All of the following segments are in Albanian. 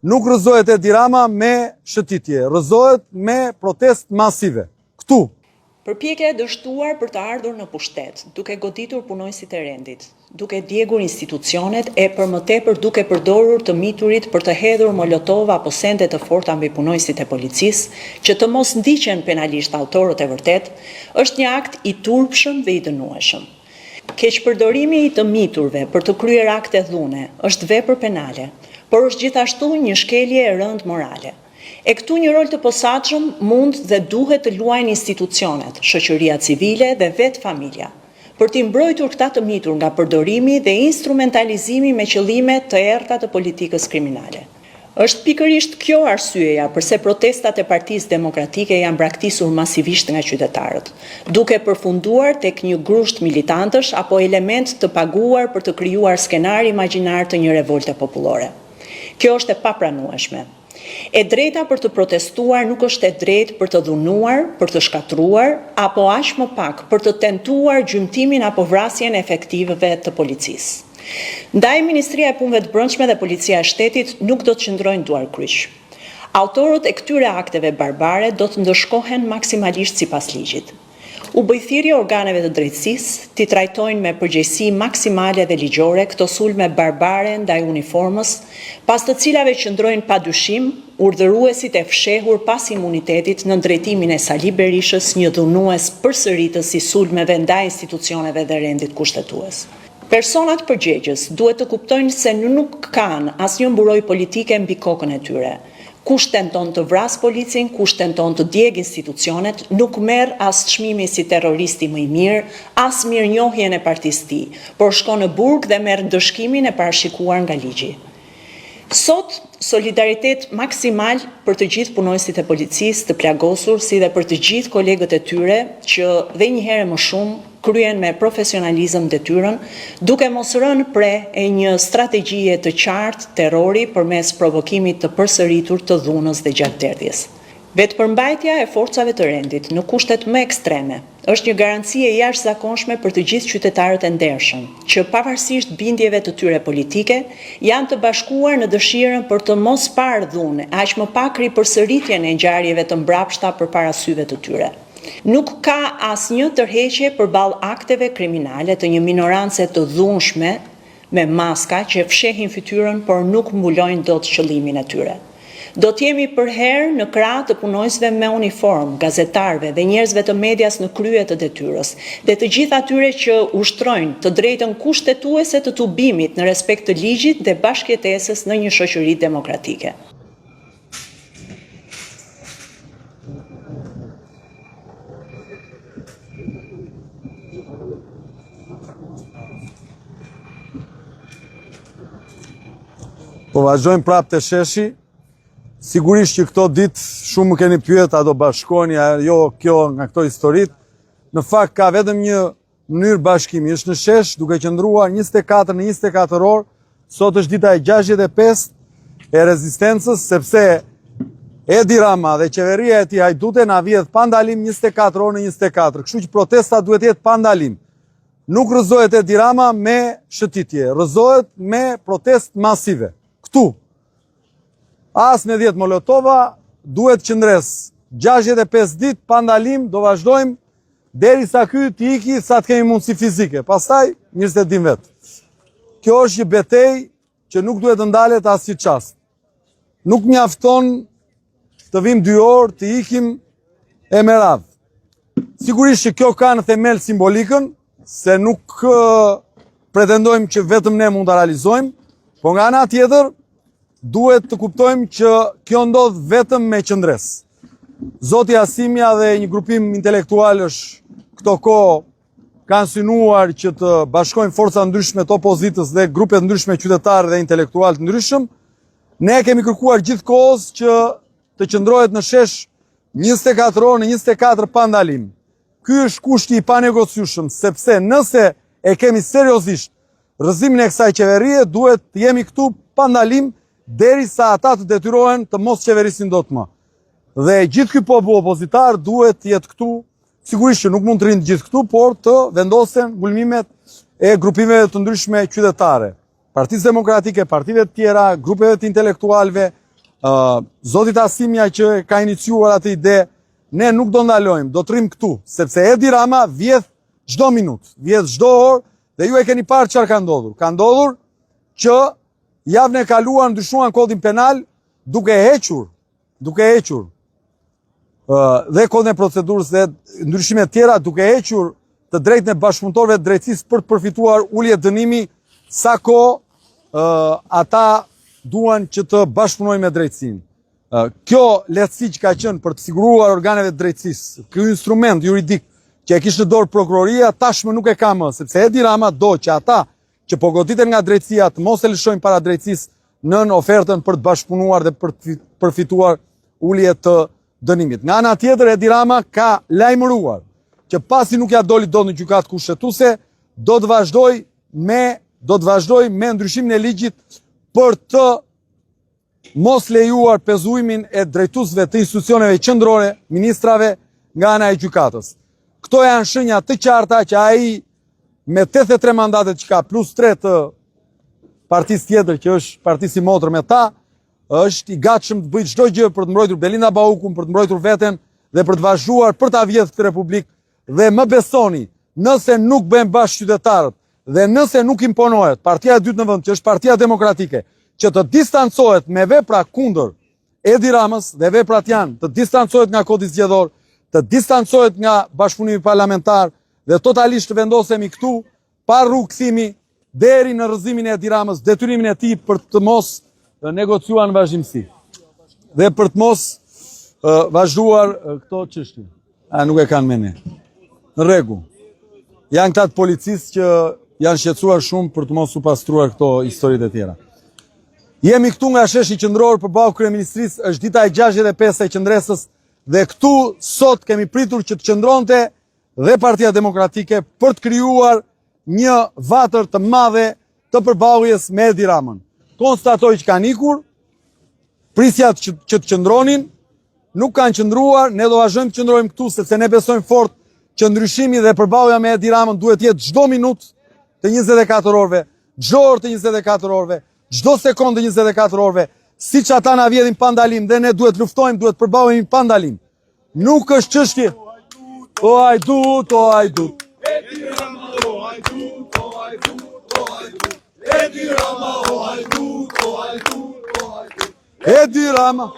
Nuk rrëzohet Edi Rama me shëtitje, rrëzohet me protest masive. Këtu. Përpjekja e dështuar për të ardhur në pushtet, duke goditur punojësit e rendit, duke djegur institucionet e për më tepër duke përdorur të miturit për të hedhur molotova apo sende të forta mbi punojësit e policisë, që të mos ndiqen penalisht autorët e vërtet, është një akt i turpshëm dhe i dënueshëm. Keqpërdorimi i të miturve për të kryer akte dhune është vepër penale, por është gjithashtu një shkelje e rëndë morale. E këtu një rol të posaçëm mund dhe duhet të luajnë institucionet, shoqëria civile dhe vetë familja, për t'i mbrojtur këta të mitur nga përdorimi dhe instrumentalizimi me qëllime të errta të politikës kriminale. Është pikërisht kjo arsyeja përse protestat e Partisë Demokratike janë braktisur masivisht nga qytetarët, duke përfunduar tek një grusht militantësh apo element të paguar për të krijuar skenar imagjinar të një revolte popullore. Kjo është e papranueshme. E drejta për të protestuar nuk është e drejtë për të dhunuar, për të shkatruar, apo aq më pak për të tentuar gjymtimin apo vrasjen e efektivëve të policisë. Ndaj Ministria e Punëve të Brendshme dhe Policia e Shtetit nuk do të qëndrojnë duar kryq. Autorët e këtyre akteve barbare do të ndëshkohen maksimalisht sipas ligjit. U bëjthirje organeve të drejtësisë t'i trajtojnë me përgjegjësi maksimale dhe ligjore këto sulme barbare ndaj uniformës, pas të cilave qëndrojnë padyshim urdhëruesit e fshehur pas imunitetit në drejtimin e Sali Berishës, një dhunues përsëritës i sulmeve ndaj institucioneve dhe rendit kushtetues. Personat përgjegjës duhet të kuptojnë se nuk kanë asnjë mburojë politike mbi kokën e tyre. Kush tenton të vras policin, kush tenton të djeg institucionet, nuk merr as çmimi si terroristi më i mirë, as mirënjohjen e partisë tij, por shkon në burg dhe merr dëshkimin e parashikuar nga ligji. Sot, solidaritet maksimal për të gjithë punojësit e policisë të plagosur, si dhe për të gjithë kolegët e tyre që dhe një herë më shumë kryen me profesionalizëm detyrën, duke mos rënë pre e një strategjie të qartë terrori përmes provokimit të përsëritur të dhunës dhe gjatëderdhjes. Vetëpërmbajtja e forcave të rendit në kushtet më ekstreme është një garanci e jashtëzakonshme për të gjithë qytetarët e ndershëm, që pavarësisht bindjeve të tyre politike, janë të bashkuar në dëshirën për të mos parë dhunë, aq më pak ripërsëritjen e ngjarjeve të mbrapshta përpara syve të tyre. Nuk ka asnjë tërheqje përballë akteve kriminale të një minorance të dhunshme me maska që fshehin fytyrën por nuk mbulojnë dot qëllimin e tyre. Do t'jemi përherë në krah të punojësve me uniform, gazetarëve dhe njerëzve të medias në krye të detyrës, dhe të gjithë atyre që ushtrojnë të drejtën kushtetuese të tubimit në respekt të ligjit dhe bashkëjetesës në një shoqëri demokratike. Po vazhdojmë prapë të sheshi. Sigurisht që këto ditë shumë më keni pyet, a do bashkoni, a jo kjo nga këto historitë. Në fakt ka vetëm një mënyrë bashkimi, është në shesh duke qëndruar 24 në 24 orë. Sot është dita e 65 e rezistencës, sepse Edi Rama dhe qeveria e tij hajdute na vjedh pa ndalim 24 orë në 24. Kështu që protesta duhet jetë pa ndalim. Nuk rrëzohet Edi Rama me shëtitje, rrëzohet me protest masive. Këtu. As në 10 molotova, duhet qëndres 65 ditë pa ndalim, do vazhdojmë derisa ky të iki sa të kemi mundësi fizike. Pastaj njerëzit e din vetë. Kjo është një betejë që nuk duhet të ndalet asnjë çast. Nuk mjafton të vim 2 orë, të ikim e me radhë. Sigurisht që kjo ka në themel simbolikën, se nuk pretendojmë që vetëm ne mund ta realizojmë, po nga ana tjetër duhet të kuptojmë që kjo ndodh vetëm me qëndres. Zoti Asimja dhe një grupim intelektualësh këto kohë kanë synuar që të bashkojnë forca ndryshme të opozitës dhe grupe ndryshme qytetarë dhe intelektual të ndryshëm. Ne kemi kërkuar gjithkohës që të qëndrohet në shesh 24 orë në 24 pa ndalim. Ky është kushti i panegociueshëm, sepse nëse e kemi seriozisht rrëzimin e kësaj qeverie, duhet të jemi këtu pa ndalim derisa ata të detyrohen të mos qeverisin dot më. Dhe gjithë ky popull opozitar duhet të jetë këtu, sigurisht që nuk mund të rinë gjithë këtu, por të vendosen ngulmimet e grupimeve të ndryshme qytetare. Partisë Demokratike, partive të tjera, grupeve të intelektualve, Zotit Asimja që ka iniciuar atë ide, ne nuk do ndalojmë, do të rrim këtu, sepse Edi Rama vjedh çdo minutë, vjedh çdo orë, dhe ju e keni parë çfarë ka ndodhur. Ka ndodhur që javën e kaluar ndryshuan kodin penal duke hequr dhe kodin e procedurës dhe ndryshime tjera, duke hequr të drejtën e bashkëpunëtorëve të drejtësisë për të përfituar ulje dënimi sa kohë ata duan që të bashkëpunojnë me drejtësinë. Kjo lehtësi që ka qenë për të siguruar organeve të drejtësisë, ky instrument juridik që e kishte në dorë prokuroria, tashmë nuk e ka më, sepse Edi Rama do që ata që po goditen nga drejtësia të mos e lëshojnë para drejtësisë nën ofertën për të bashkëpunuar dhe për të përfituar ulje të dënimit. Nga ana tjetër, Edi Rama ka lajmëruar që pasi nuk ja doli dot në gjykatë kushtetuese, do të vazhdoj me ndryshimin e ligjit për të mos lejuar pezuimin e drejtuesve të institucioneve qendrore, ministrave nga ana e gjykatës. Këto janë shenja të qarta që ai me 83 mandatet që ka plus 3 të partisë tjetër që është partisi motër me ta, është i gatshëm të bëjë çdo gjë për të mbrojtur Belinda Baukun, për të mbrojtur veten dhe për të vazhduar për ta vjedhur këtë republikë. Dhe më besoni, nëse nuk bëhen bashkë qytetarët dhe nëse nuk imponohet partia e dytë në vend, që është Partia Demokratike, që të distancohet me vepra kundër Edi Ramës, dhe veprat janë të distancohet nga kodi zgjedhor, të distancohet nga bashkëpunimi parlamentar dhe totalisht të vendosemi këtu pa rrugëkthimi deri në rrëzimin e Edi Ramës, detyrimin e tij për të mos negociuar në vazhdimsi dhe për të mos vazhduar këto çështje. Nuk e kanë me ne. Në rregull. Janë këta të policisë që janë shqetësuar shumë për të mos u pastruar këto historitë e tjera. Jemi këtu nga sheshi qendror përballë kryeministrisë, është dita e 65 e qendresës dhe këtu sot kemi pritur që të qëndronte dhe Partia Demokratike për të krijuar një vatër të madhe të përballjes me Edi Ramën. Konstatoj që kanë ikur, prisjat që të qëndronin, nuk kanë qëndruar, ne do vazhdojmë të qëndrojmë këtu sepse ne besojmë fort që ndryshimi dhe përballja me Edi Ramën duhet jetë çdo minutë të 24 orëve, çdo orë të 24 orëve, çdo sekondë të 24 orëve, siç ata na vjedhin pa ndalim dhe ne duhet luftojmë, duhet përballemi pa ndalim. Nuk është çështje. O hajdut, o hajdut. Edi Rama, o hajdut, o hajdut, o hajdut. Edi Rama, o hajdut, o hajdut, o hajdut. Edi Rama.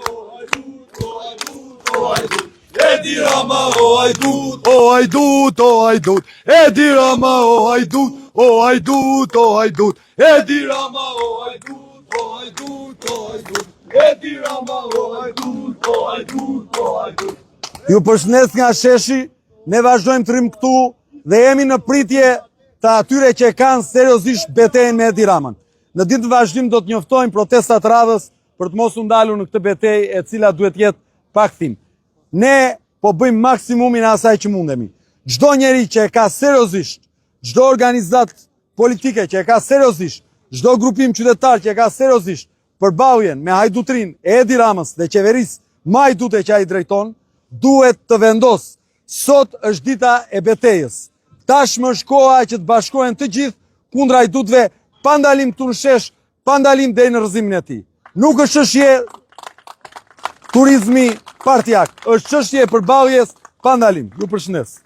Edi Rama, o hajdut, O hajdut, o hajdut. Edi Rama, o hajdut, o hajdut, o hajdut. Edi Rama, o hajdut, o hajdut, o hajdut. Edi Rama, o hajdut, o hajdut, o hajdut. Ju përshëndes nga sheshi, ne vazhdojmë të rrim këtu dhe jemi në pritje të atyre që kanë seriozisht betejën me Edi Ramën. Në ditë vazhdim do të njoftojmë protestat radhës për të mos u ndalur në këtë betejë e cila duhet jetë pa kthim. Ne po bëjmë maksimumin e asaj që mundemi. Çdo njeri që e ka seriozisht, çdo organizatë politike që e ka seriozisht, çdo grupim qytetar që e ka seriozisht përballjen me hajdutrin e Edi Ramës dhe qeverisë më hajdute që ai drejton, duhet të vendos. Sot është dita e betejës. Tashmë është koha që të bashkohen të gjithë kundër hajdutëve, pa ndalim këtu në shesh, pa ndalim deri në rrëzimin e tij. Nuk është çështje turizmi partijak, është çështje përballjes pa ndalim. Ju përshëndes.